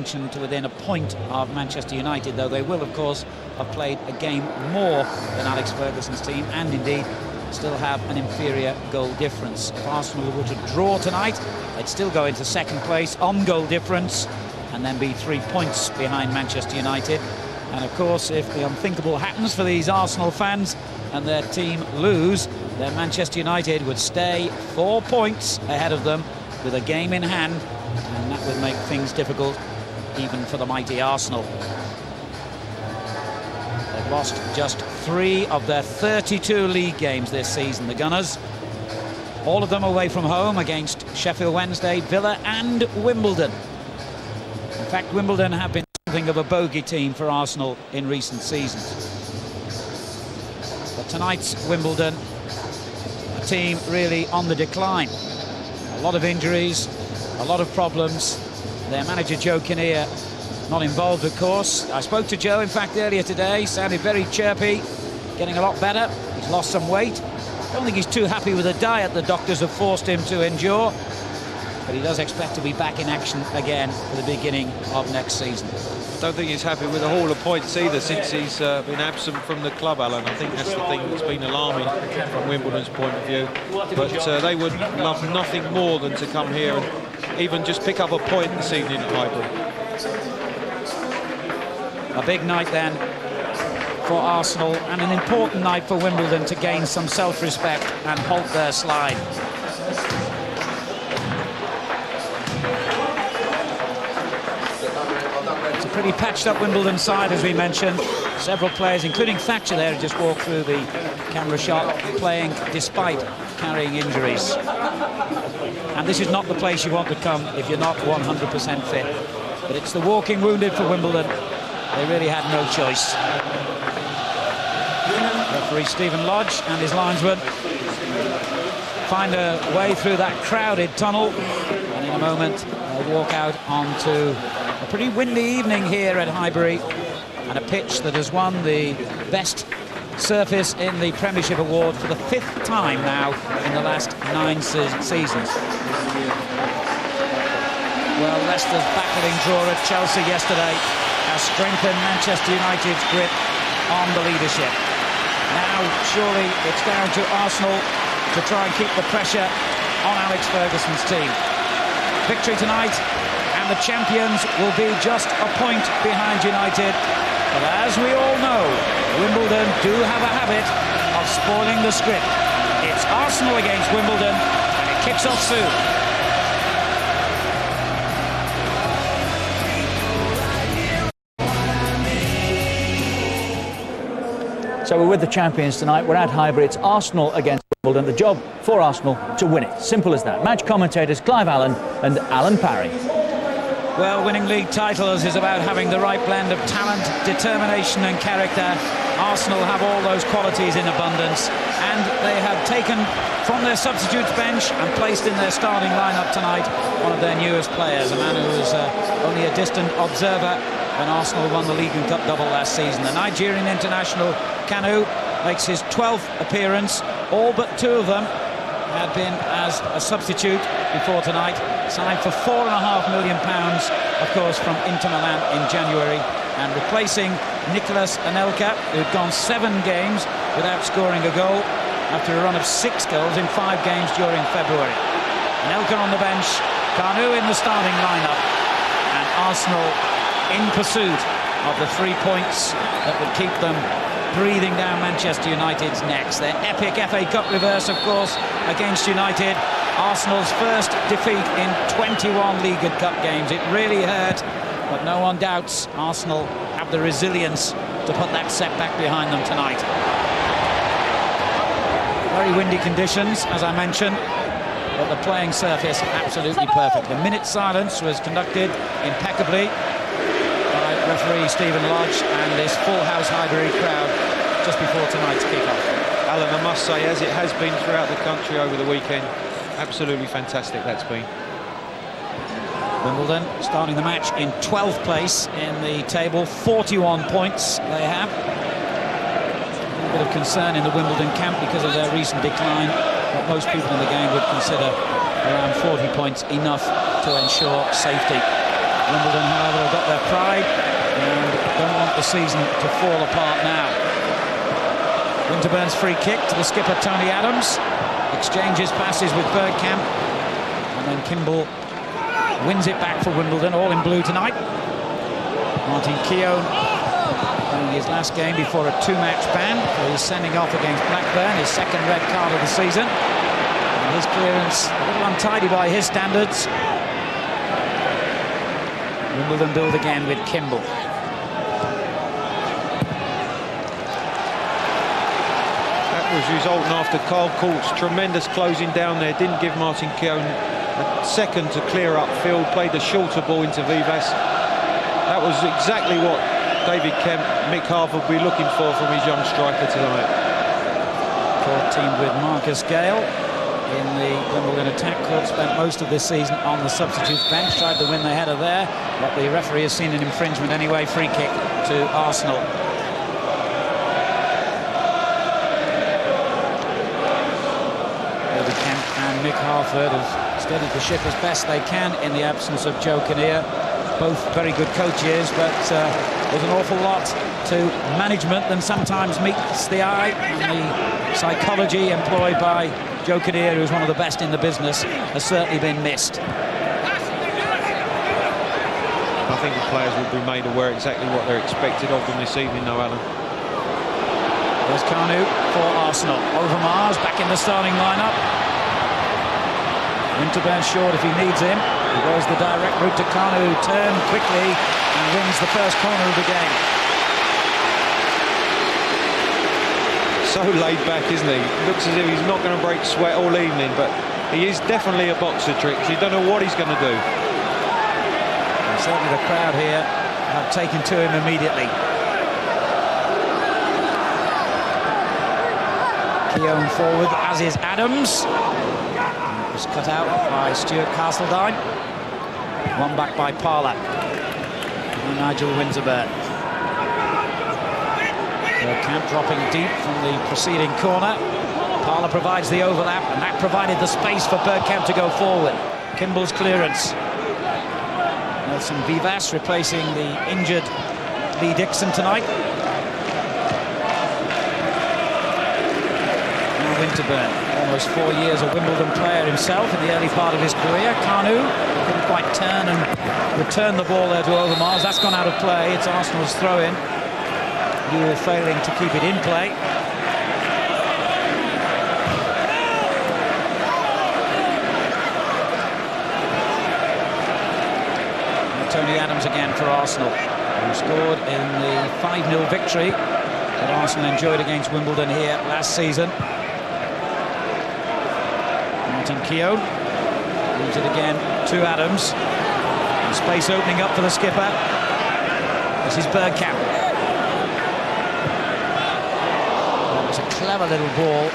mentioned, to within a point of Manchester United, though they will, of course, have played a game more than Alex Ferguson's team, and indeed still have an inferior goal difference. If Arsenal were to draw tonight, they'd still go into second place on goal difference and then be 3 points behind Manchester United. And of course, if the unthinkable happens for these Arsenal fans and their team lose, then Manchester United would stay 4 points ahead of them with a game in hand, and that would make things difficult even for the mighty Arsenal. They've lost just 3 of their 32 league games this season, the Gunners. All of them away from home against Sheffield Wednesday, Villa and Wimbledon. In fact, Wimbledon have been something of a bogey team for Arsenal in recent seasons. But tonight's Wimbledon, a team really on the decline. A lot of injuries, a lot of problems. Their manager Joe Kinnear not involved, of course. I spoke to Joe, in fact, earlier today. Sounded very chirpy, getting a lot better. He's lost some weight. I don't think he's too happy with the diet the doctors have forced him to endure, but he does expect to be back in action again for the beginning of next season. I don't think he's happy with the haul of points either since he's been absent from the club, Alan. I think that's the thing that's been alarming from Wimbledon's point of view. But they would love nothing more than to come here and even just pick up a point this evening at Highbury. A big night then for Arsenal, and an important night for Wimbledon to gain some self-respect and halt their slide. It's a pretty patched up Wimbledon side, as we mentioned. Several players, including Thatcher there, who just walked through the camera shot, playing despite carrying injuries. And this is not the place you want to come if you're not 100% fit. But it's the walking wounded for Wimbledon. They really had no choice. Referee Stephen Lodge and his linesman find a way through that crowded tunnel, and in a moment they'll walk out onto a pretty windy evening here at Highbury, and a pitch that has won the best surface in the Premiership award for the 5th time now in the last 9 seasons. Well, Leicester's battling draw at Chelsea yesterday has strengthened Manchester United's grip on the leadership. Now, surely it's down to Arsenal to try and keep the pressure on Alex Ferguson's team. Victory tonight, and the champions will be just a point behind United. But as we all know, Wimbledon do have a habit of spoiling the script. It's Arsenal against Wimbledon, and it kicks off soon. So we're with the champions tonight. We're at Highbury. It's Arsenal against Wimbledon. The job for Arsenal to win it. Simple as that. Match commentators Clive Allen and Alan Parry. Well, winning league titles is about having the right blend of talent, determination and character. Arsenal have all those qualities in abundance, and they have taken from their substitutes bench and placed in their starting lineup tonight one of their newest players, a man who was only a distant observer when Arsenal won the League and Cup double last season. The Nigerian international Kanu makes his 12th appearance. All but 2 of them had been as a substitute before tonight. Signed for £4.5 million, of course, from Inter Milan in January, and replacing Nicolas Anelka, who'd gone 7 games without scoring a goal after a run of 6 goals in 5 games during February. Anelka on the bench, Kanu in the starting lineup, and Arsenal in pursuit of the 3 points that would keep them breathing down Manchester United's necks. Their epic FA Cup reverse, of course, against United. Arsenal's first defeat in 21 League and Cup games. It really hurt, but no one doubts Arsenal have the resilience to put that setback behind them tonight. Very windy conditions, as I mentioned, but the playing surface absolutely perfect. The minute silence was conducted impeccably by referee Stephen Lodge and this full house Highbury crowd just before tonight's kick-off. Alan, I must say, as it has been throughout the country over the weekend, absolutely fantastic that's been. Wimbledon starting the match in 12th place in the table, 41 points they have. A little bit of concern in the Wimbledon camp because of their recent decline, but most people in the game would consider around 40 points enough to ensure safety. Wimbledon, however, have got the season to fall apart now. Winterburn's free kick to the skipper Tony Adams. Exchanges passes with Bergkamp. And then Kimball wins it back for Wimbledon, all in blue tonight. Martin Keown playing his last game before a 2-match ban for his sending off against Blackburn, his second red card of the season. And his clearance a little untidy by his standards. Wimbledon build again with Kimball. That was resulting after Carl Court's tremendous closing down there. Didn't give Martin Keown a second to clear upfield. Played the shorter ball into Vivas. That was exactly what David Kemp, Mick Harve will be looking for from his young striker tonight. Court teamed with Marcus Gale in the Wimbledon attack. Court spent most of this season on the substitutes bench, tried to win the header there, but the referee has seen an infringement anyway. Free kick to Arsenal. David Kemp and Mick Harford have steadied the ship as best they can in the absence of Joe Kinnear. Both very good coaches, but there's an awful lot to management that sometimes meets the eye, and the psychology employed by Joe Kinnear, who's one of the best in the business, has certainly been missed. I think the players will be made aware exactly what they're expected of them this evening, though, Alan. There's Kanu for Arsenal. Overmars back in the starting lineup. Winterburn short if he needs him. He goes the direct route to Kanu, turn quickly and wins the first corner of the game. So laid back, isn't he? Looks as if he's not going to break sweat all evening, but he is definitely a boxer, Tricks. You don't know what he's going to do. And certainly the crowd here have taken to him immediately. Keown forward, as is Adams. It was cut out by Stuart Castledine. One back by Parlour. And Nigel Winterburn. Bergkamp dropping deep from the preceding corner. Parlour provides the overlap, and that provided the space for Bergkamp to go forward. Kimball's clearance. Nelson Vivas replacing the injured Lee Dixon tonight. Now Winterburn, almost 4 years a Wimbledon player himself in the early part of his career. Kanu couldn't quite turn and return the ball there to Overmars. That's gone out of play. It's Arsenal's throw-in. Newell failing to keep it in play. And Tony Adams again for Arsenal, who scored in the 5-0 victory that Arsenal enjoyed against Wimbledon here last season. Martin Keown leaves it again to Adams. And space opening up for the skipper. This is Bergkamp. A clever little ball,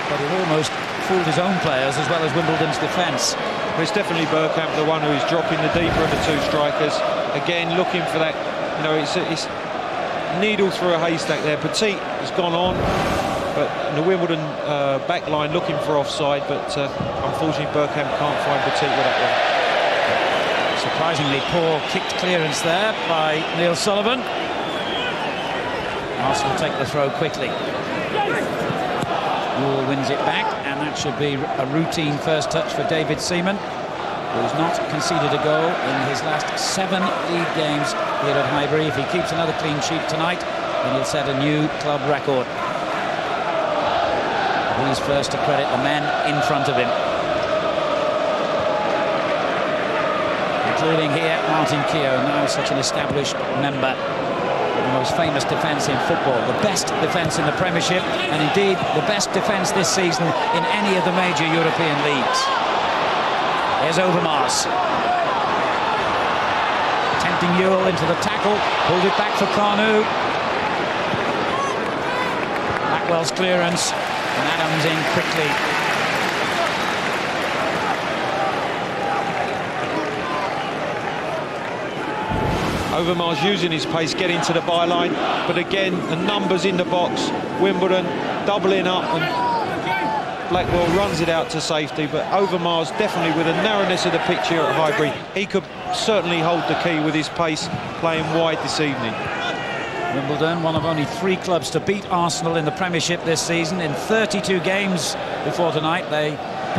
but it almost fooled his own players as well as Wimbledon's defence. Well, it's definitely Bergkamp, the one who is dropping the deeper of the two strikers. Again, looking for that, you know, it's needle through a haystack there. Petit has gone on, but the Wimbledon back line looking for offside, but unfortunately Bergkamp can't find Petit with that one. Surprisingly poor kicked clearance there by Neil Sullivan. Arsenal take the throw quickly. Newell wins it back, and that should be a routine first touch for David Seaman, who's not conceded a goal in his last 7 league games here at Highbury. If he keeps another clean sheet tonight, then he'll set a new club record. He's first to credit the men in front of him, including here Martin Keown, now such an established member. The most famous defence in football, the best defence in the Premiership, and indeed the best defence this season in any of the major European leagues. Here's Overmars. Tempting Newell into the tackle, pulled it back for Kanu. Blackwell's clearance, and Adams in quickly. Overmars using his pace, getting to the byline, but again, the numbers in the box. Wimbledon doubling up, and Blackwell runs it out to safety, but Overmars definitely, with the narrowness of the pitch here at Highbury, he could certainly hold the key with his pace, playing wide this evening. Wimbledon, one of only 3 clubs to beat Arsenal in the Premiership this season. In 32 games before tonight, they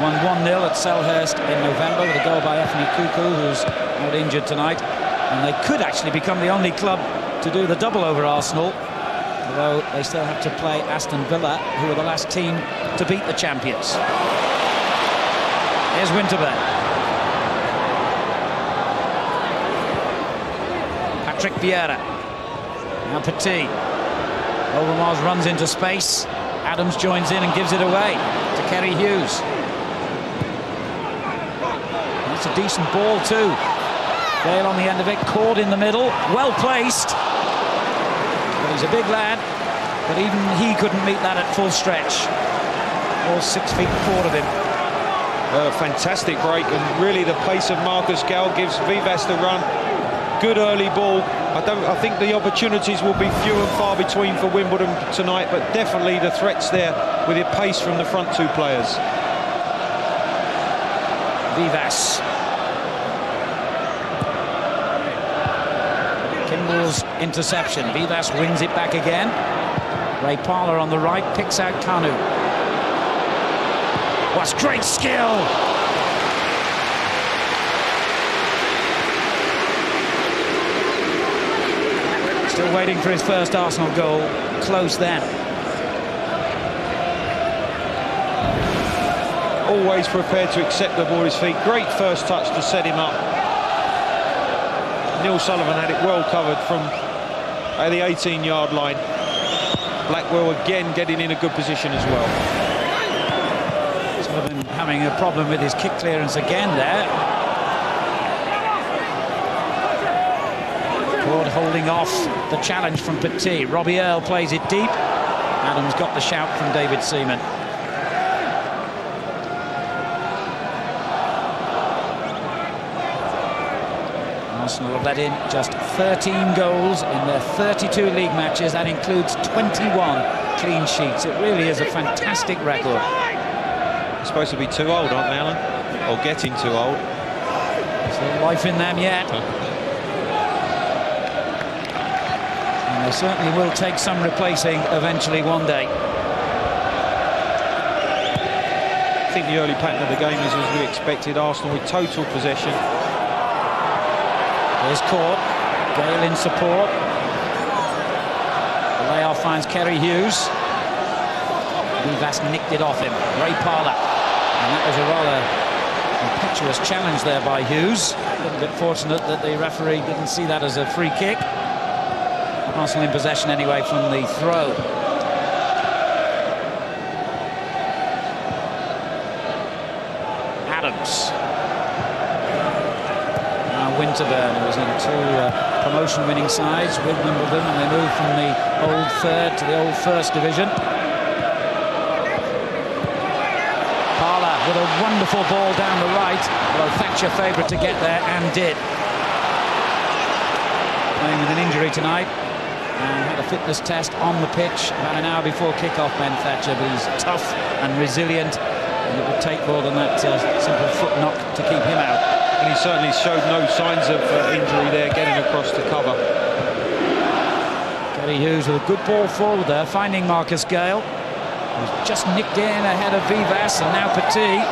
won 1-0 at Selhurst in November with a goal by Ethne Kuku, who's out injured tonight. And they could actually become the only club to do the double over Arsenal, although they still have to play Aston Villa, who are the last team to beat the champions. Here's Winterburn. Patrick Viera. Now Petit. Overmars runs into space. Adams joins in and gives it away to Kerry Hughes. That's a decent ball too. Gale on the end of it, caught in the middle, well placed. But he's a big lad, but even he couldn't meet that at full stretch. All 6 feet forward of him. Fantastic break, and really the pace of Marcus Gale gives Vivas the run. Good early ball. I think the opportunities will be few and far between for Wimbledon tonight, but definitely the threats there with the pace from the front 2 players. Vivas. Kimball's interception. Vivas wins it back again. Ray Parlour on the right picks out Kanu. What's great skill! Still waiting for his first Arsenal goal. Close then. Always prepared to accept the ball at his feet. Great first touch to set him up. Neil Sullivan had it well covered from the 18-yard line. Blackwell again getting in a good position as well. Sullivan having a problem with his kick clearance again there. Ford holding off the challenge from Petit. Robbie Earle plays it deep. Adams got the shout from David Seaman. Arsenal have let in just 13 goals in their 32 league matches. That includes 21 clean sheets. It really is a fantastic record. They're supposed to be too old, aren't they, Alan? Or getting too old. There's no life in them yet. And they certainly will take some replacing eventually one day. I think the early pattern of the game is as we expected. Arsenal with total possession. Here's Court. Gale in support. The layoff finds Kerry Hughes. Vivas nicked it off him. Ray Parlour. And that was a rather impetuous challenge there by Hughes. A little bit fortunate that the referee didn't see that as a free kick. Arsenal in possession anyway from the throw. Adams. Now Winterburn, who was in 2 promotion-winning sides with Wimbledon, and they moved from the old 3rd to the old 1st division. Parlour with a wonderful ball down the right, although Thatcher favourite to get there and did. Playing with an injury tonight. And had a fitness test on the pitch about an hour before kick-off, Ben Thatcher, but he's tough and resilient, and it would take more than that simple foot knock to keep him out. And he certainly showed no signs of injury there, getting across to cover. Kerry Hughes with a good ball forward there, finding Marcus Gale, who's just nicked in ahead of Vivas, and now Petit.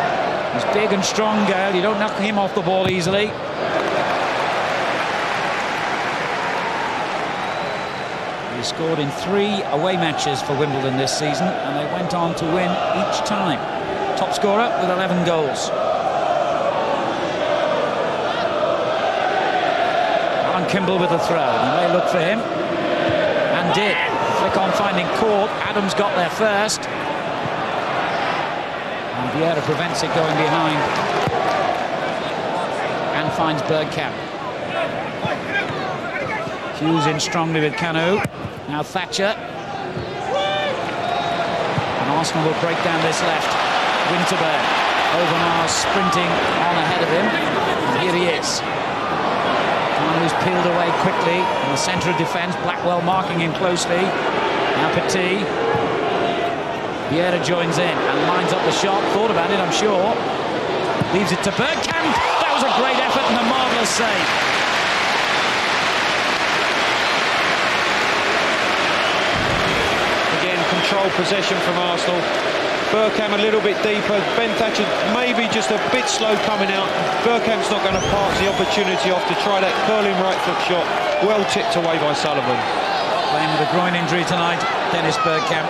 He's big and strong, Gale. You don't knock him off the ball easily. He scored in 3 away matches for Wimbledon this season, and they went on to win each time. Top scorer with 11 goals. Alan Kimball with the throw. You may look for him, and did. Flick on finding Court. Adams got there first. And Viera prevents it going behind. And finds Bergkamp. Hughes in strongly with Kanu. Now Thatcher. And Arsenal will break down this left. Winterburn. Overmars sprinting on ahead of him. And here he is. Kanu's peeled away quickly in the centre of defence. Blackwell marking him closely. Now Petit. Viera joins in and lines up the shot. Thought about it, I'm sure. Leaves it to Bergkamp. That was a great effort and a marvellous. marvellous save. control possession from Arsenal. Bergkamp a little bit deeper. Ben Thatcher maybe just a bit slow coming out. Bergkamp's not going to pass the opportunity off to try that curling right foot shot. Well tipped away by Sullivan. Playing with a groin injury tonight, Dennis Bergkamp.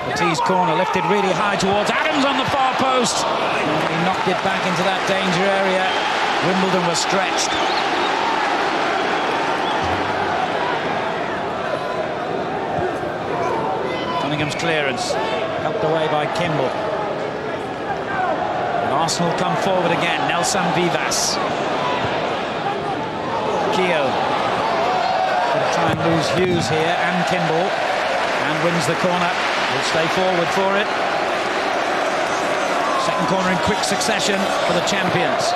The tees corner lifted really high towards Adams on the far post. He knocked it back into that danger area. Wimbledon was stretched. Cunningham's clearance, helped away by Kimball. And Arsenal come forward again. Nelson Vivas. Keogh. Going to try and lose Hughes here, and Kimball. And wins the corner. Will stay forward for it. Second corner in quick succession for the champions.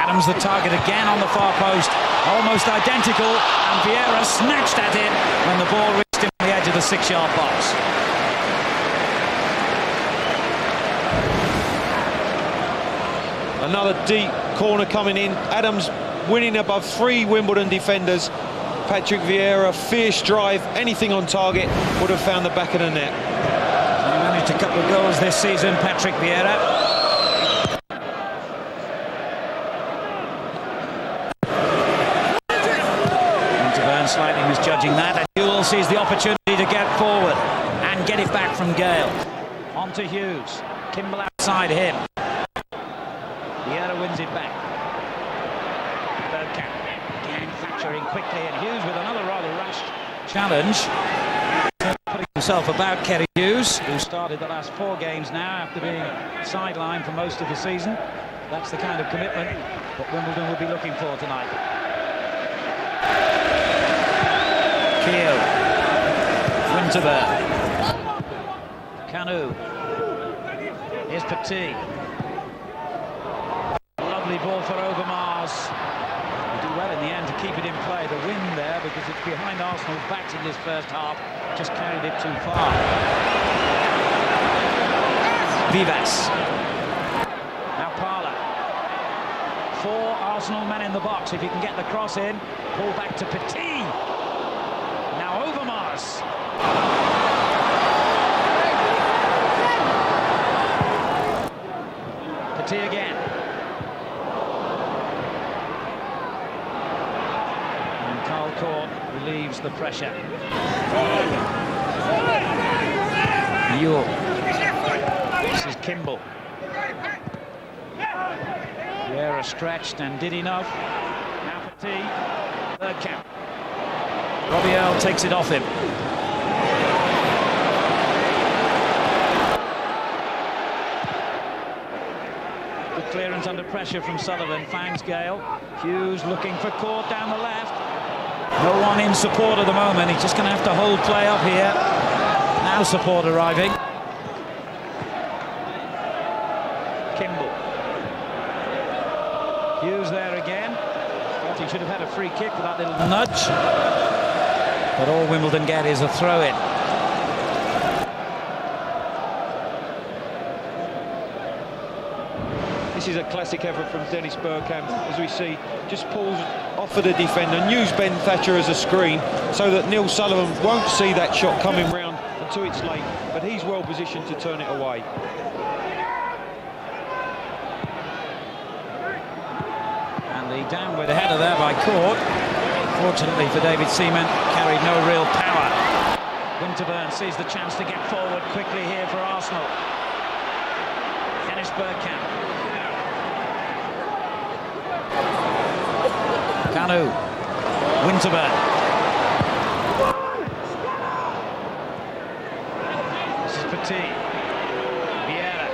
Adams the target again on the far post. Almost identical, and Viera snatched at it when the ball reached him on the edge of the 6-yard box. Another deep corner coming in. Adams winning above 3 Wimbledon defenders. Patrick Viera, fierce drive, anything on target, would have found the back of the net. He managed a couple of goals this season, Patrick Viera. Winterburn slightly misjudging that, and Newell sees the opportunity to get forward and get it back from Gale. On to Hughes. Kimball outside him. Viera wins it back. Bergkamp again, Thatcher in quickly, and Hughes with another rather rash challenge. Putting himself about Kerry Hughes, who started the last 4 games now after being sidelined for most of the season. That's the kind of commitment that Wimbledon will be looking for tonight. Keogh. Winterburn. Kanu. Here's Petit. Lovely ball for Overmars. They do well in the end to keep it in play. The win there, because it's behind Arsenal's backs in this first half, just carried it too far. Vivas. Now Parlour. 4 Arsenal men in the box. If you can get the cross in, pull back to Petit. Now Overmars. Petit again. Court relieves the pressure. Newell. This is Kimball. Viera stretched and did enough. Now Petit. Bergkamp. Robbie Earl takes it off him. Good clearance under pressure from Sullivan. Finds Gale. Hughes looking for Court down the left. No one in support at the moment. He's just going to have to hold play up here. Now support arriving. Kimball. Hughes there again. Thought he should have had a free kick for that little nudge. But all Wimbledon get is a throw-in. This is a classic effort from Dennis Bergkamp, as we see, just pulls off of the defender and use Ben Thatcher as a screen so that Neil Sullivan won't see that shot coming round until it's late, but he's well positioned to turn it away. And the downward header there by Court, fortunately for David Seaman, carried no real power. Winterburn sees the chance to get forward quickly here for Arsenal. Dennis Bergkamp. Kanu. Winterburn. This is Petit. Viera.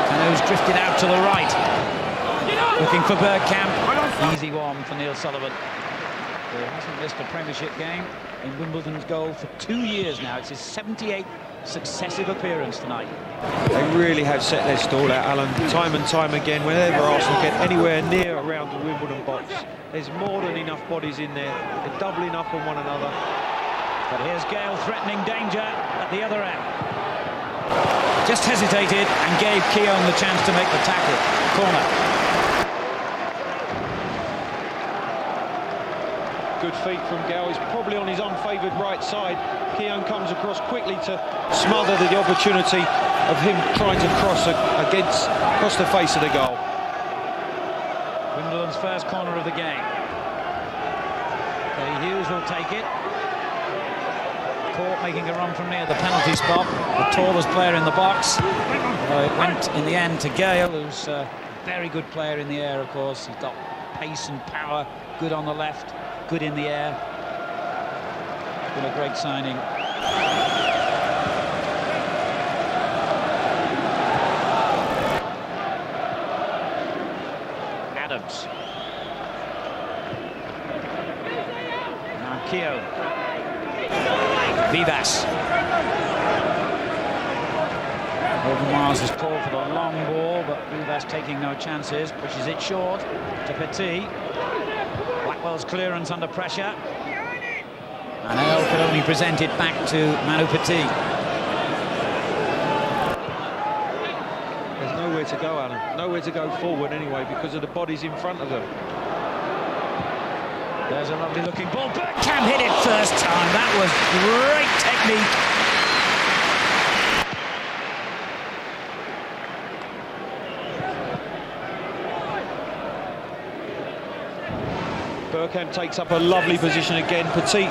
Kanu's drifted out to the right. Looking for Bergkamp. Easy one for Neil Sullivan, who hasn't missed a Premiership game in Wimbledon's goal for 2 years now. It's his 78th successive appearance tonight. They really have set their stall out, Alan, time and time again. Whenever Arsenal get anywhere near around the Wimbledon box, there's more than enough bodies in there. They're doubling up on one another. But here's Gale threatening danger at the other end. Just hesitated and gave Keown the chance to make the tackle. Corner. Good feet from Gale. He's probably on his unfavoured right side. Keown comes across quickly to smother the opportunity of him trying to cross the face of the goal. Wimbledon's first corner of the game. Okay, Hughes will take it. Court making a run from near the penalty spot. The tallest player in the box. It went in the end to Gale, who's a very good player in the air, of course. He's got pace and power, good on the left, good in the air. Been a great signing. Adams. Now Keown. Vivas. Overmars has called for the long ball, but Vivas taking no chances, pushes it short to Petit. Blackwell's clearance under pressure. And Earl could only present it back to Manu Petit. There's nowhere to go, Alan. Nowhere to go forward anyway, because of the bodies in front of them. There's a lovely looking ball. Bergkamp hit it first time. That was great technique. Bergkamp takes up a lovely position again. Petit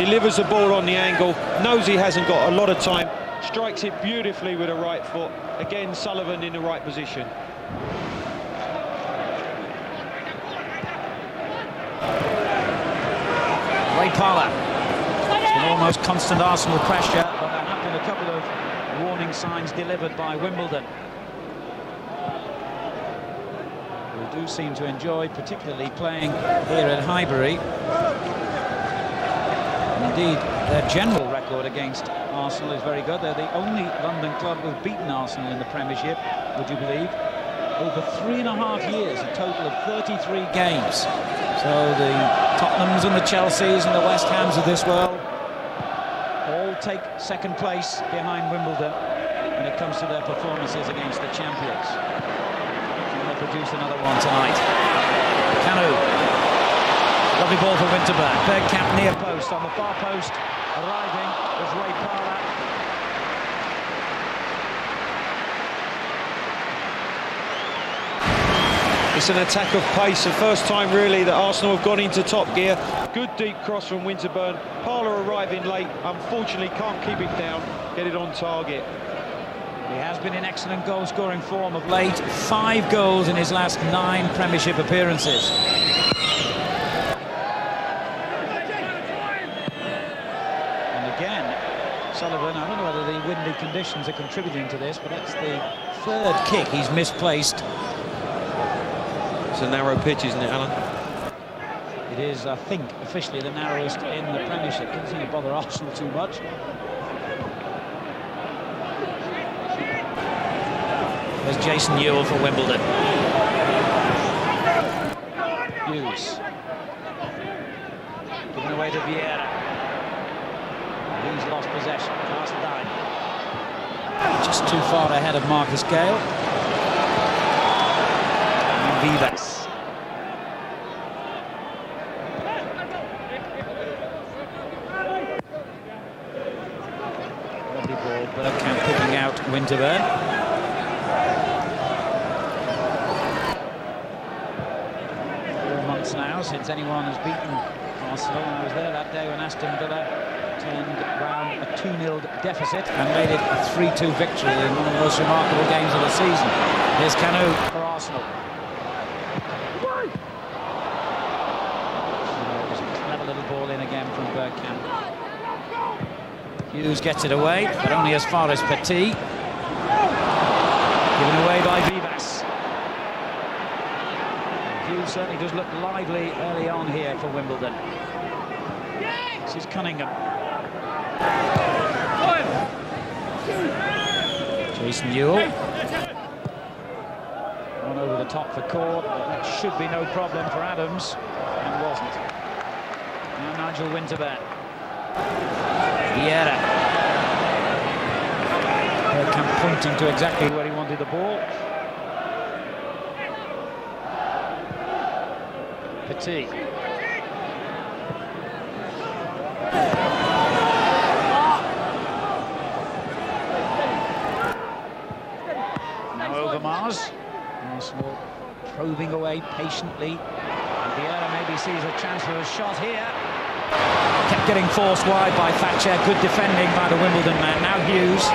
delivers the ball on the angle, knows he hasn't got a lot of time, strikes it beautifully with a right foot. Again, Sullivan in the right position. Ray Parlour. It's been almost constant Arsenal pressure, but there have been a couple of warning signs delivered by Wimbledon. Who do seem to enjoy particularly playing here at Highbury. And indeed, their general record against Arsenal is very good. They're the only London club who've beaten Arsenal in the Premiership, would you believe? Over 3.5 years, a total of 33 games. So the Tottenhams and the Chelseas and the West Hams of this world all take second place behind Wimbledon when it comes to their performances against the champions. And they produce another one tonight. Kanu. Lovely ball for Winterburn. Bergkamp near post, on the far post. Arriving was Ray Parlour. It's an attack of pace, the first time really that Arsenal have gone into top gear. Good deep cross from Winterburn. Parlour arriving late, unfortunately can't keep it down, get it on target. He has been in excellent goal-scoring form of late. 5 goals in his last 9 Premiership appearances. And again, Sullivan, I don't know whether the windy conditions are contributing to this, but that's the 3rd kick he's misplaced. It's a narrow pitch, isn't it, Alan? It is, I think, officially the narrowest in the Premiership. Doesn't seem to bother Arsenal too much. There's Jason Ewell for Wimbledon. Hughes. Given away to Viera. He's lost possession. Cast line. Just too far ahead of Marcus Gale. Vivas. Lovely ball, Bergkamp picking out Winterburn. 4 months now since anyone has beaten Arsenal. I was there that day when Aston Villa turned round a 2-0 deficit and made it a 3-2 victory in one of the most remarkable games of the season. Here's Kanu for Arsenal. Ball in again from Bergkamp. Hughes gets it away, but only as far as Petit. Given away by Vivas. Hughes certainly does look lively early on here for Wimbledon. This is Cunningham. Jason Ewell. One over the top for Court, but that should be no problem for Adams, and wasn't. Now Nigel Winterburn. Viera. Bergkamp pointing to exactly where he wanted the ball. Petit. Now Overmars. Arsenal probing away patiently. And Viera maybe sees a chance for a shot here. Kept getting forced wide by Thatcher. Good defending by the Wimbledon man. Now Hughes.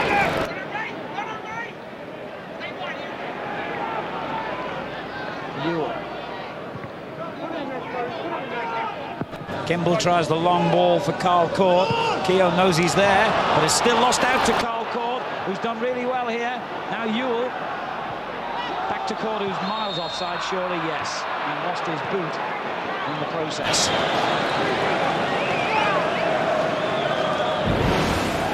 Kimball tries the long ball for Carl Court. Keogh knows he's there, but it's still lost out to Carl Court, who's done really well here. Now Ewell. Back to Court, who's miles offside, surely, yes. And lost his boot in the process.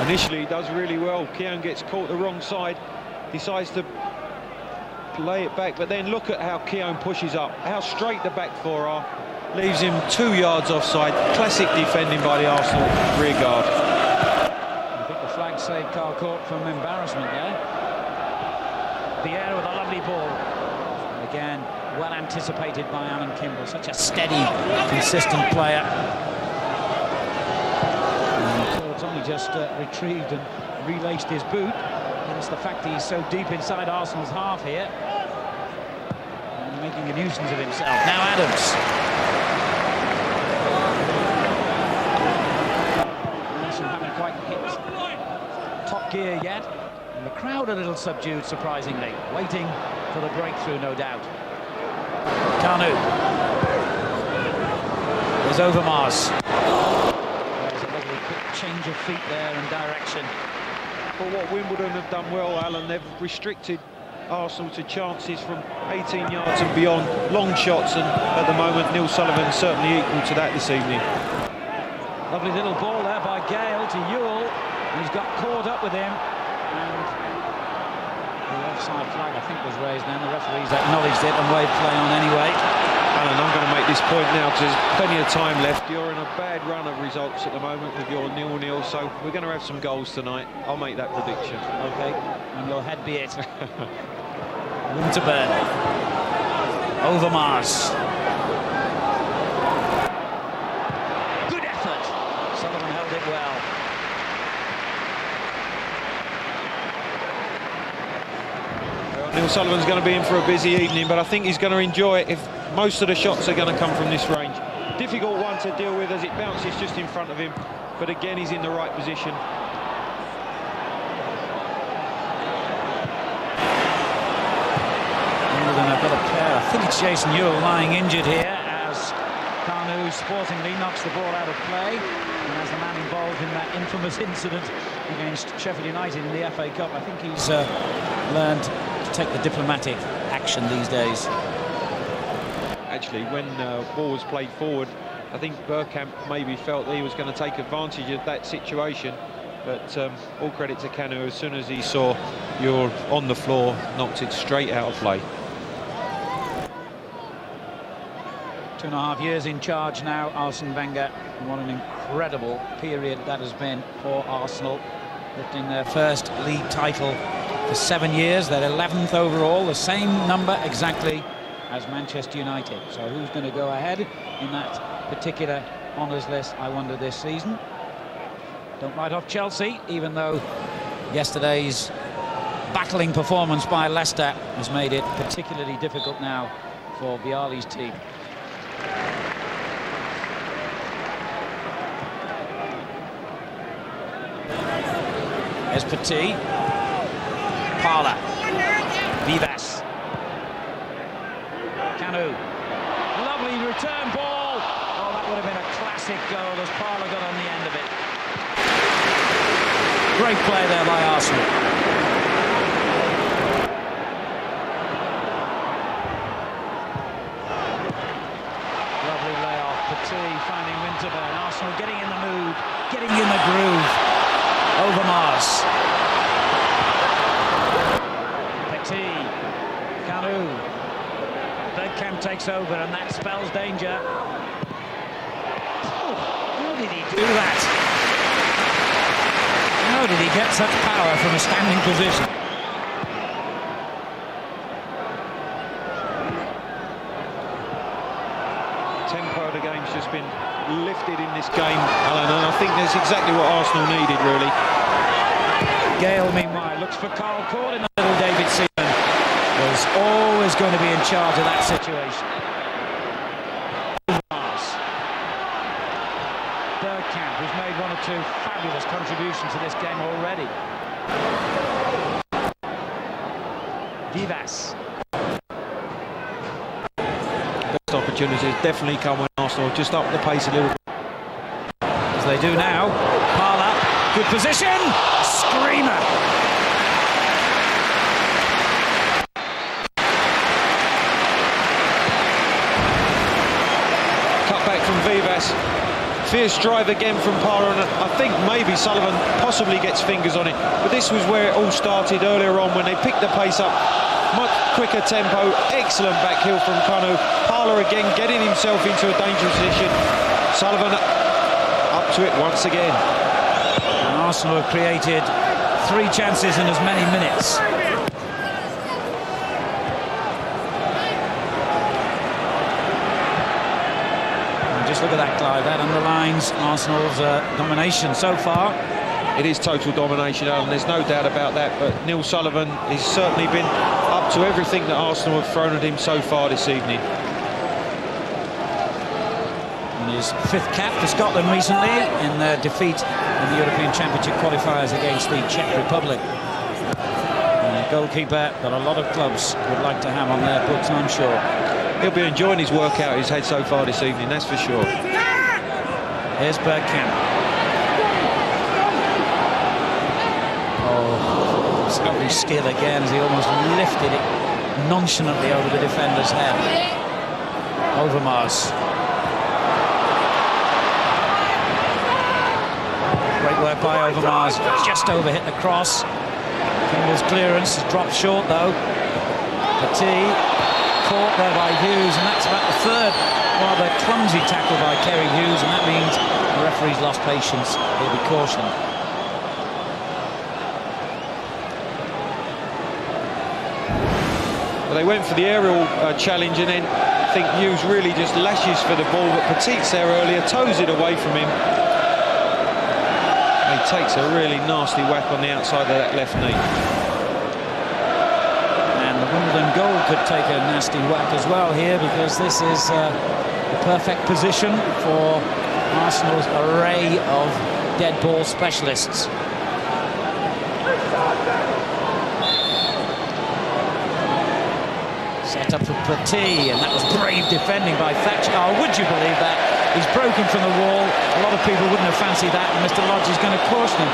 Initially, he does really well. Keogh gets caught the wrong side, decides to play it back, but then look at how Keogh pushes up, how straight the back four are. Leaves him 2 yards offside. Classic defending by the Arsenal rear guard. I think the flag saved Carl Court from embarrassment there. Viera with a lovely ball. And again, well anticipated by Alan Kimball. Such a steady, consistent player. Court's only just retrieved and relaced his boot. And it's the fact that he's so deep inside Arsenal's half here. And making a nuisance of himself. Now Adams. Haven't quite hit top gear yet, and the crowd a little subdued, surprisingly, waiting for the breakthrough, no doubt. Kanu. There's Overmars. There's a lovely quick change of feet there and direction. But what Wimbledon have done well, Alan, they've restricted Arsenal to chances from 18 yards and beyond, long shots, and at the moment Neil Sullivan is certainly equal to that this evening. Lovely little ball there by Gale to Ewell. He's got caught up with him, and the offside flag, I think, was raised then. The referees acknowledged it and waved play on anyway. Alan, I'm going to make this point now because there's plenty of time left. You're in a bad run of results at the moment with your 0-0, so we're going to have some goals tonight. I'll make that prediction. OK, and your head be it. Winterburn. Overmars. Sullivan held it well. Neil Sullivan's going to be in for a busy evening, but I think he's going to enjoy it if most of the shots are going to come from this range. Difficult one to deal with as it bounces just in front of him, but again he's in the right position. Wimbledon have got a player, I think it's Jason Ewell, lying injured here as Kanu sportingly knocks the ball out of play. And as the man involved in that infamous incident against Sheffield United in the FA Cup, I think he's learned to take the diplomatic action these days. Actually, when ball was played forward, I think Bergkamp maybe felt that he was going to take advantage of that situation. But all credit to Kanu, as soon as he saw you're on the floor, knocked it straight out of play. 2.5 years in charge now, Arsene Wenger. What an incredible period that has been for Arsenal, lifting their first league title for 7 years, their 11th overall, the same number exactly as Manchester United. So who's going to go ahead in that particular honours list, I wonder, this season? Don't write off Chelsea, even though yesterday's battling performance by Leicester has made it particularly difficult now for Vialli's team. There's Petit, Parlour, Vivas, Kanu, lovely return ball. Oh, that would have been a classic goal as Parlour got on the end of it. Great play there by Arsenal. Lovely layoff, Petit finding Winterburn. Arsenal getting in the mood, getting in the groove. Overmars. Petit. Kanu. Bergkamp takes over, and that spells danger. Oh, how did he do that? How did he get such power from a standing position? Tempo of the game's just been lifted in this game, Alan, and I think that's exactly what Arsenal needed, really. Gale, meanwhile, looks for Carl Corden. Little David Seaman was always going to be in charge of that situation. Bergkamp, who's made one or two fabulous contributions to this game already. Vivas. Best opportunities definitely come when Arsenal just up the pace a little bit. As they do now. Parlour, good position. Screamer. Cut back from Vivas. Fierce drive again from Parlour, and I think maybe Sullivan possibly gets fingers on it. But this was where it all started earlier on when they picked the pace up. Much quicker tempo, excellent back heel from Kanu. Parlour again getting himself into a dangerous position. Sullivan up to it once again. And Arsenal have created 3 chances in as many minutes. Just look at that, Clive. That underlines Arsenal's domination so far. It is total domination, Alan. There's no doubt about that. But Neil Sullivan has certainly been up to everything that Arsenal have thrown at him so far this evening. And his 5th cap for Scotland recently in their defeat in the European Championship qualifiers against the Czech Republic. And a goalkeeper that a lot of clubs would like to have on their books, I'm sure. He'll be enjoying his workout he's had so far this evening, that's for sure. Here's Bergkamp. Oh, it's lovely skill again as he almost lifted it nonchalantly over the defender's head. Overmars. Great work by Overmars. Just over hit the cross. Kimball's clearance has dropped short though. Petit. Caught there by Hughes, and that's about the 3rd rather clumsy tackle by Kerry Hughes, and that means the referee's lost patience. He'll be cautioned. Well, they went for the aerial challenge, and then I think Hughes really just lashes for the ball, but Petit's there earlier, toes it away from him. And he takes a really nasty whack on the outside of that left knee. Wimbledon goal could take a nasty whack as well here, because this is the perfect position for Arsenal's array of dead ball specialists. Set up for Petit, and that was brave defending by Thatcher. Oh, would you believe that? He's broken from the wall. A lot of people wouldn't have fancied that, and Mr. Lodge is going to caution him.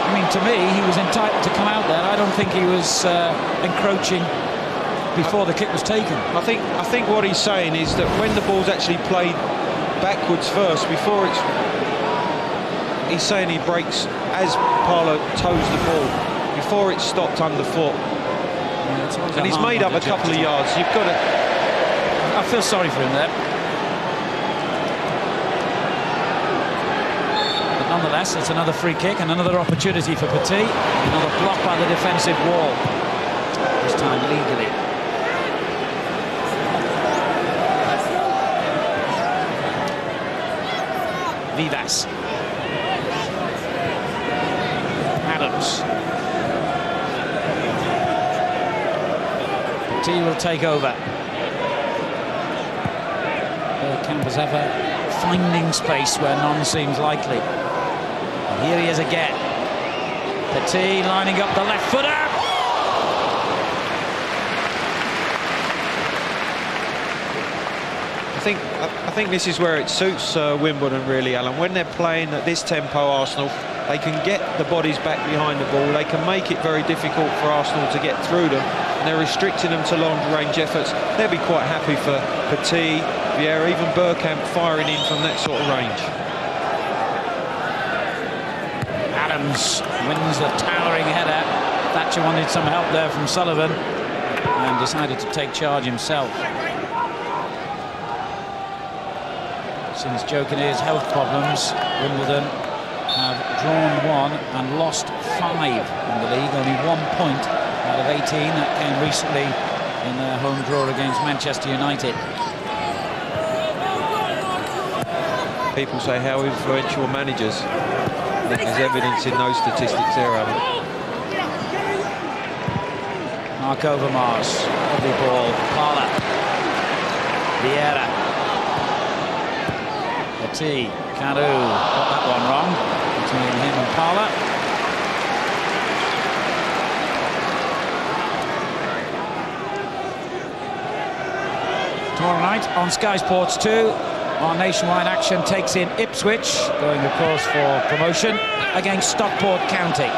I mean, to me, he was entitled to come out there. I don't think he was encroaching before the kick was taken. I think what he's saying is that when the ball's actually played backwards first, before it's... He's saying he breaks as Parlour toes the ball, before it's stopped underfoot. Yeah, and he's made up a couple of yards. You've got to... I feel sorry for him there. Nonetheless, it's another free kick and another opportunity for Petit. Another block by the defensive wall. This time legally. Vivas. Adams. Petit will take over. Bergkamp as ever finding space where none seems likely. Here he is again. Petit lining up the left footer. I think this is where it suits Wimbledon really, Alan. When they're playing at this tempo, Arsenal, they can get the bodies back behind the ball. They can make it very difficult for Arsenal to get through them, and they're restricting them to long-range efforts. They'll be quite happy for Petit, Viera, even Bergkamp firing in from that sort of range. Adams wins the towering header. Thatcher wanted some help there from Sullivan and decided to take charge himself. Since joking his health problems, Wimbledon have drawn 1 and lost 5 in the league. Only 1 point out of 18. That came recently in their home draw against Manchester United. People say how influential managers. There's evidence in those statistics there, Alan. Marc Overmars, lovely ball. Parlour. Viera. Petit. Kanu got that one wrong between him and Parlour. Tomorrow night on Sky Sports 2, our nationwide action takes in Ipswich, going of course for promotion, against Stockport County.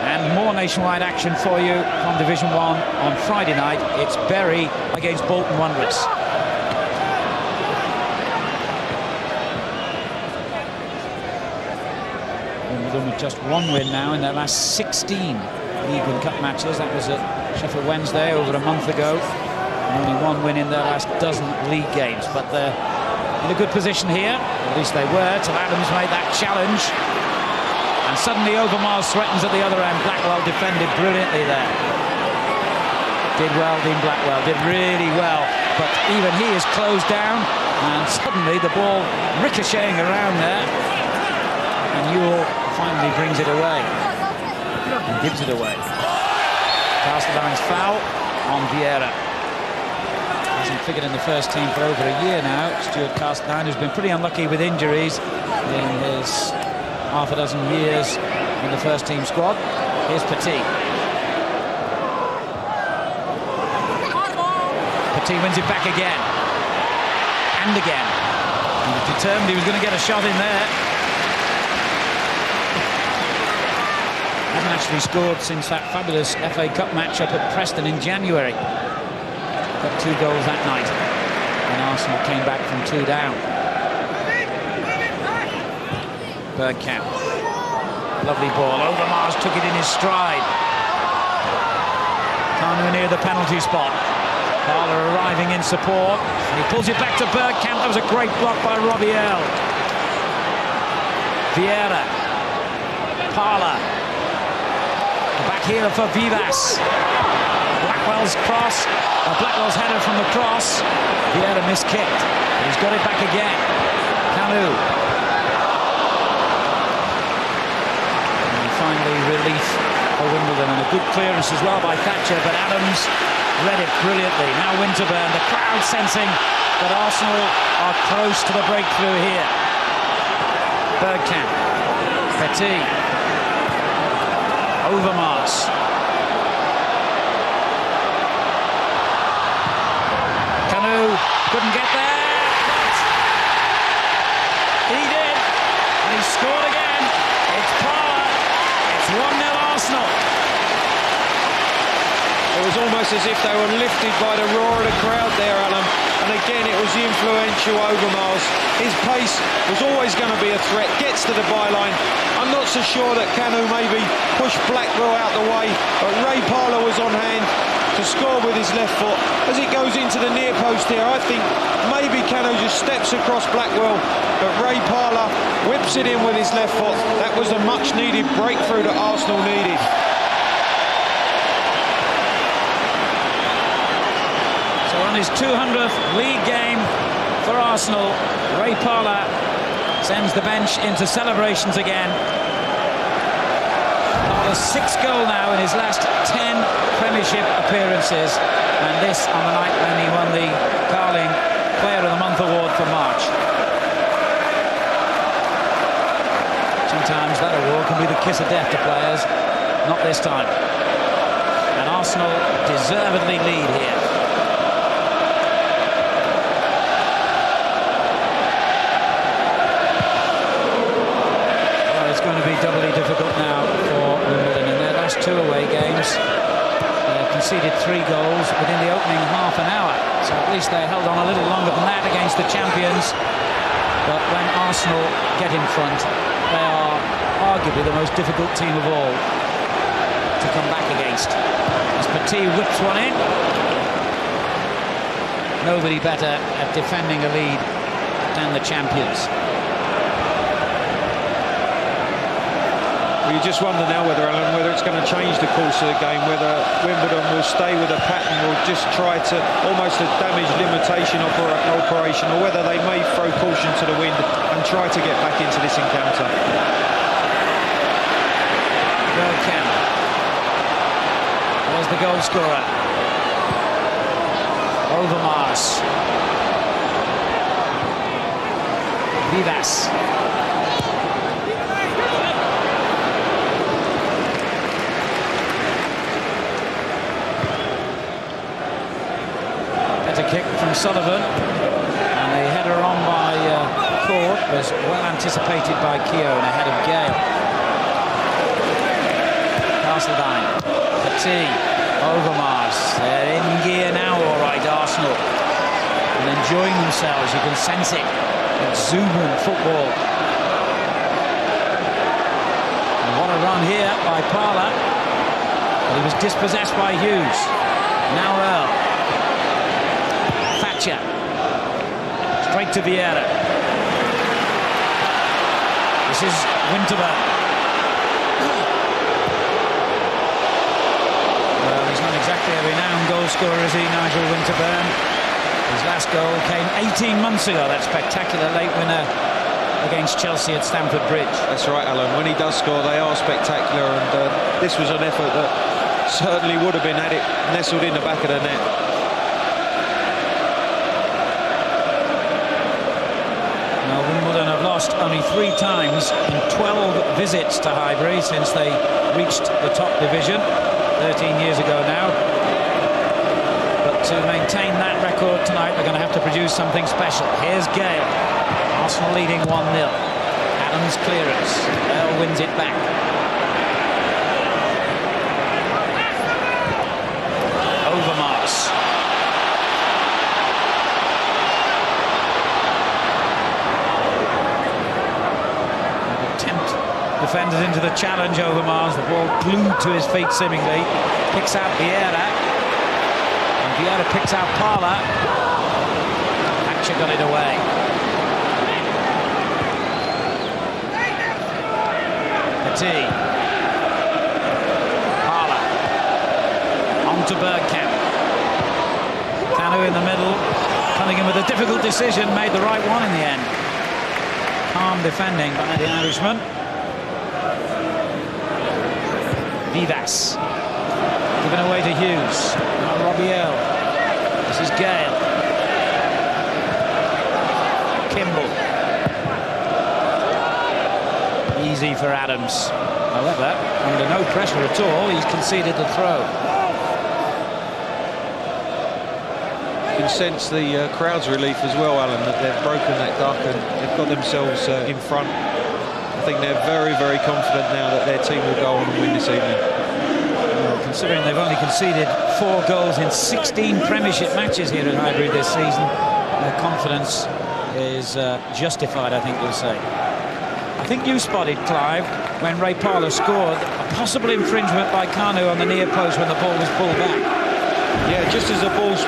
And more nationwide action for you from Division 1 on Friday night. It's Bury against Bolton Wanderers. Wimbledon with just 1 win now in their last 16 League and Cup matches. That was at Sheffield Wednesday over a month ago. And only 1 win in their last dozen league games. But they're in a good position here. At least they were till Adams made that challenge. And suddenly Overmars threatens at the other end. Blackwell defended brilliantly there. Did well, Dean Blackwell, did really well. But even he is closed down. And suddenly the ball ricocheting around there. And Ewell finally brings it away. And gives it away. Castledown's foul on Viera. Hasn't figured in the first team for over a year now. Stuart Castledown, who's been pretty unlucky with injuries in his half a dozen years in the first team squad. Here's Petit. Petit wins it back again. And again. He was determined he was going to get a shot in there. Hasn't actually scored since that fabulous FA Cup match up at Preston in January. Got 2 goals that night. And Arsenal came back from 2 down. Bergkamp. Lovely ball. Overmars took it in his stride. Kanu near the penalty spot. Parlour arriving in support. And he pulls it back to Bergkamp. That was a great block by Robbie Earl. Viera. Parlour. The back heel for Vivas. Blackwell's cross. Blackwell's header from the cross. Viera miskicked. He's got it back again. Kanu. And finally relief for Wimbledon, and a good clearance as well by Thatcher, but Adams read it brilliantly. Now Winterburn, the crowd sensing that Arsenal are close to the breakthrough here. Bergkamp. Petit. Overmars. Kanu couldn't get there. He did. And he scored again. It's Parlour. It's 1-0 Arsenal. It was almost as if they were lifted by the roar of the crowd there, Alan. And again, it was the influential Overmars. His pace was always going to be a threat. Gets to the byline. I'm not so sure that Kanu maybe pushed Blackwell out the way, but Ray Parlour was on hand to score with his left foot. As it goes into the near post here, I think maybe Kanu just steps across Blackwell, but Ray Parlour whips it in with his left foot. That was a much-needed breakthrough that Arsenal needed. On his 200th league game for Arsenal, Ray Parlour sends the bench into celebrations again. Parlour's 6th goal now in his last 10 Premiership appearances, and this on the night when he won the Carling Player of the Month award for March. Sometimes that award can be the kiss of death to players, not this time. And Arsenal deservedly lead here. Going to be doubly difficult now for Wimbledon in their last 2 away games. They conceded 3 goals within the opening half an hour, so at least they held on a little longer than that against the champions. But when Arsenal get in front, they are arguably the most difficult team of all to come back against. As Petit whips one in, nobody better at defending a lead and the champions. Well, you just wonder now whether it's going to change the course of the game, whether Wimbledon will stay with a pattern, will just try to almost a damage limitation operation, or whether they may throw caution to the wind and try to get back into this encounter. Bergkamp. There's the goal scorer. Overmars. Vivas. Better kick from Sullivan. And the header on by Court was well anticipated by Keown ahead of Gale. Castledine. Petit. Overmars. They're in gear now, all right, Arsenal. And enjoying themselves, you can sense it. Exuberant football. And what a run here by Parlour. But he was dispossessed by Hughes. Now Earl. Thatcher. Straight to Viera. This is Winterburn. Well, he's not exactly a renowned goal scorer, is he, Nigel Winterburn? His last goal came 18 months ago, that spectacular late winner against Chelsea at Stamford Bridge. That's right, Alan. When he does score, they are spectacular, and this was an effort that certainly would have been had it nestled in the back of the net. Now, Wimbledon have lost only 3 times in 12 visits to Highbury since they reached the top division 13 years ago now. To maintain that record tonight, they're going to have to produce something special. Here's Gale. Arsenal leading 1-0. Adams clearance. Earl wins it back. Overmars. Tempt defenders into the challenge, Overmars. The ball glued to his feet seemingly. Picks out Viera. Viera picks out Parlour. Thatcher got it away. Petit. Parlour. On to Bergkamp. Kanu in the middle. Cunningham with a difficult decision, made the right one in the end. Calm defending by the Irishman. Vivas. Given away to Hughes. Now Robiel. This is Gale. Kimball. Easy for Adams. However, under no pressure at all, he's conceded the throw. You can sense the crowd's relief as well, Alan, that they've broken that duck and they've got themselves in front. I think they're very, very confident now that their team will go on and win this evening. Considering they've only conceded 4 goals in 16 Premiership matches here at Highbury this season, their confidence is justified, I think we'll say. I think you spotted, Clive, when Ray Parlour scored, a possible infringement by Kanu on the near post when the ball was pulled back. Yeah, just as the ball's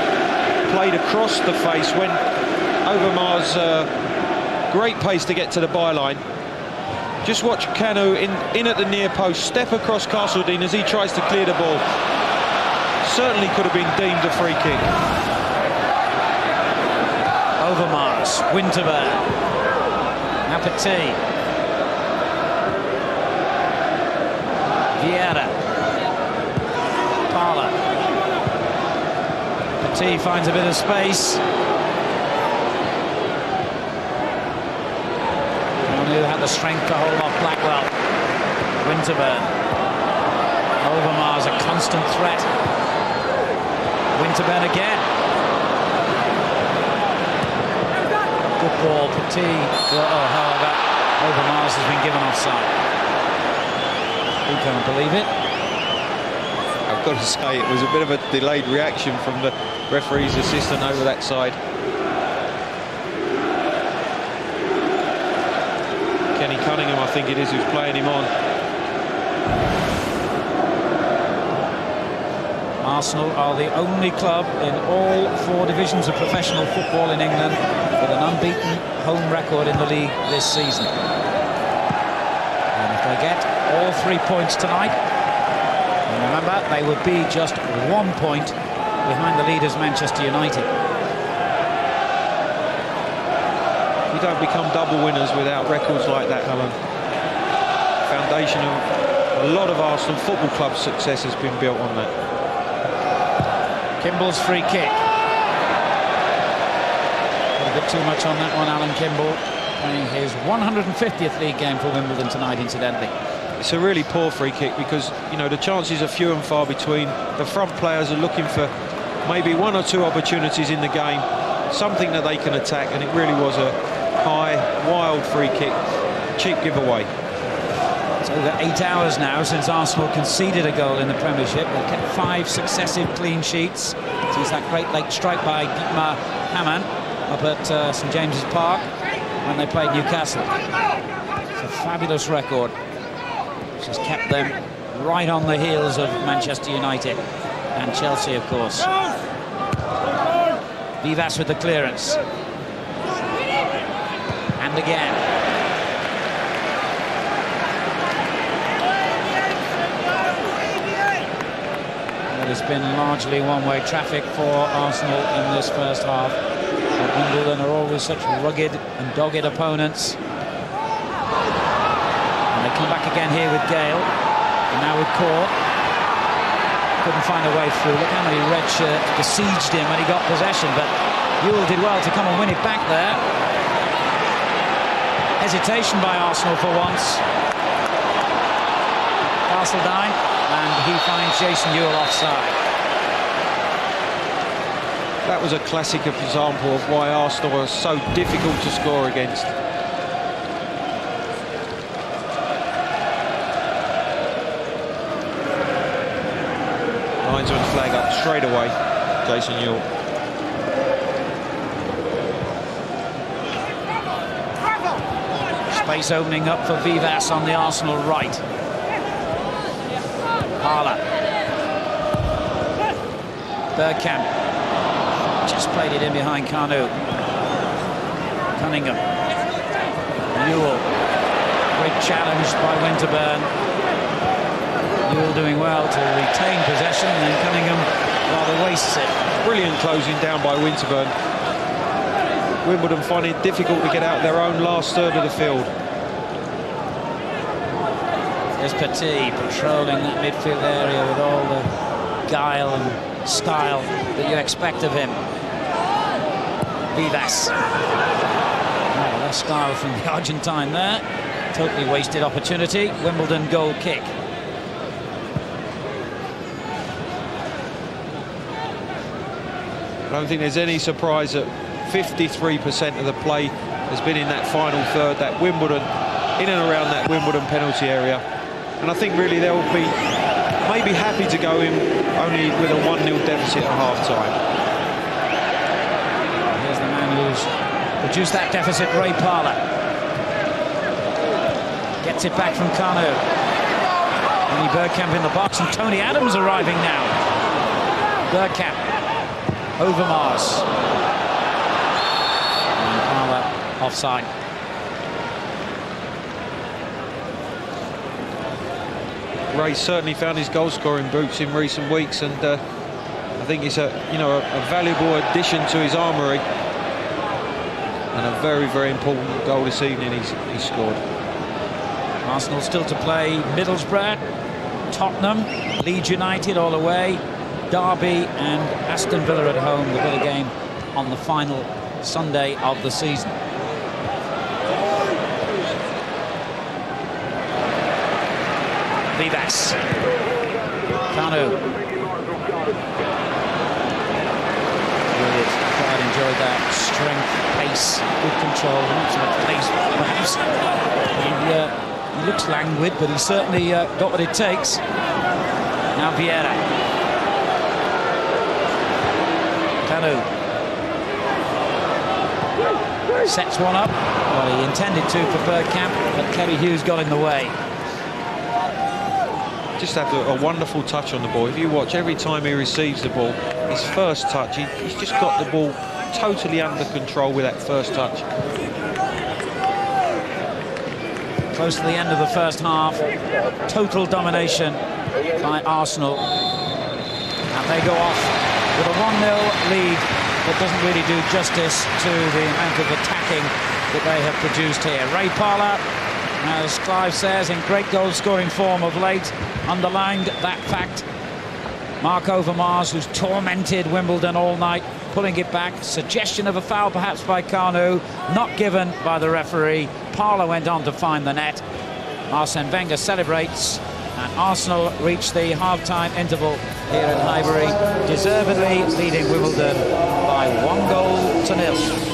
played across the face, when Overmars, great pace to get to the byline. Just watch Kanu in at the near post, step across Castledine as he tries to clear the ball. Certainly could have been deemed a free kick. Overmars, Winterburn, now Petit. Viera. Parlour. Petit finds a bit of space. Who had the strength to hold off Blackwell. Winterburn. Overmars, a constant threat. Winterburn again. Good ball, Petit. Oh, however, Overmars has been given offside. Who can't believe it? I've got to say, it was a bit of a delayed reaction from the referee's assistant over that side. Cunningham, I think it is, who's playing him on. Arsenal are the only club in all 4 divisions of professional football in England with an unbeaten home record in the league this season. And if they get all 3 points tonight, and remember, they would be just 1 point behind the leaders Manchester United. You don't become double winners without records like that, Alan. Foundation of a lot of Arsenal Football Club's success has been built on that. Kimball's free kick. A bit too much on that one, Alan Kimble, playing his 150th league game for Wimbledon tonight, incidentally. It's a really poor free kick because, you know, the chances are few and far between. The front players are looking for maybe 1 or 2 opportunities in the game, something that they can attack, and it really was a high, wild free kick, cheap giveaway. It's over 8 hours now since Arsenal conceded a goal in the Premiership. They've kept 5 successive clean sheets since that great late strike by Dietmar Hamann up at St James's Park when they played Newcastle. It's a fabulous record, which has kept them right on the heels of Manchester United and Chelsea, of course. Vivas with the clearance. And again. It's been largely one-way traffic for Arsenal in this first half. But Wimbledon are always such rugged and dogged opponents. And they come back again here with Gale. And now with Court. Couldn't find a way through. Look how many red shirts besieged him when he got possession. But Ewell did well to come and win it back there. Hesitation by Arsenal for once. Castledine. And he finds Jason Ewell offside. That was a classic example of why Arsenal are so difficult to score against. Linesman flag up straight away, Jason Ewell. Space opening up for Vivas on the Arsenal right. Parlour. Bergkamp just played it in behind Kanu. Cunningham. Ewell. Great challenge by Winterburn. Ewell doing well to retain possession, and then Cunningham rather wastes it. Brilliant closing down by Winterburn. Wimbledon finding it difficult to get out their own last third of the field. There's Petit patrolling that midfield area with all the guile and style that you expect of him. Vivas. Oh, less style from the Argentine there. Totally wasted opportunity. Wimbledon goal kick. I don't think there's any surprise that 53% of the play has been in that final third, that Wimbledon, in and around that Wimbledon penalty area. And I think really they'll be maybe happy to go in only with a 1-0 deficit at half-time. Here's the man who's reduced that deficit, Ray Parlour. Gets it back from Kanu. Only Bergkamp in the box, and Tony Adams arriving now. Bergkamp. Overmars. And Parlour offside. Ray certainly found his goal-scoring boots in recent weeks, and I think it's a valuable addition to his armoury, and a very, very important goal this evening he's scored. Arsenal still to play Middlesbrough, Tottenham, Leeds United all away, Derby and Aston Villa at home. The Villa game on the final Sunday of the season. Vivas. Kanu. Brilliant. Quite enjoyed that. Strength, pace, good control, not so much pace, perhaps. He looks languid, but he's certainly got what it takes. Now Viera. Kanu. Sets one up. Well, he intended to for Bergkamp, but Kerry Hughes got in the way. just had a wonderful touch on the ball. If you watch, every time he receives the ball, his first touch, he's just got the ball totally under control with that first touch. Close to the end of the first half, total domination by Arsenal. And they go off with a 1-0 lead that doesn't really do justice to the amount of attacking that they have produced here. Ray Parlour, as Clive says, in great goal-scoring form of late, underlined that fact. Marc Overmars, who's tormented Wimbledon all night, pulling it back. Suggestion of a foul perhaps by Kanu, not given by the referee. Parlour went on to find the net. Arsene Wenger celebrates, and Arsenal reach the half-time interval here at Highbury, deservedly leading Wimbledon by 1-0.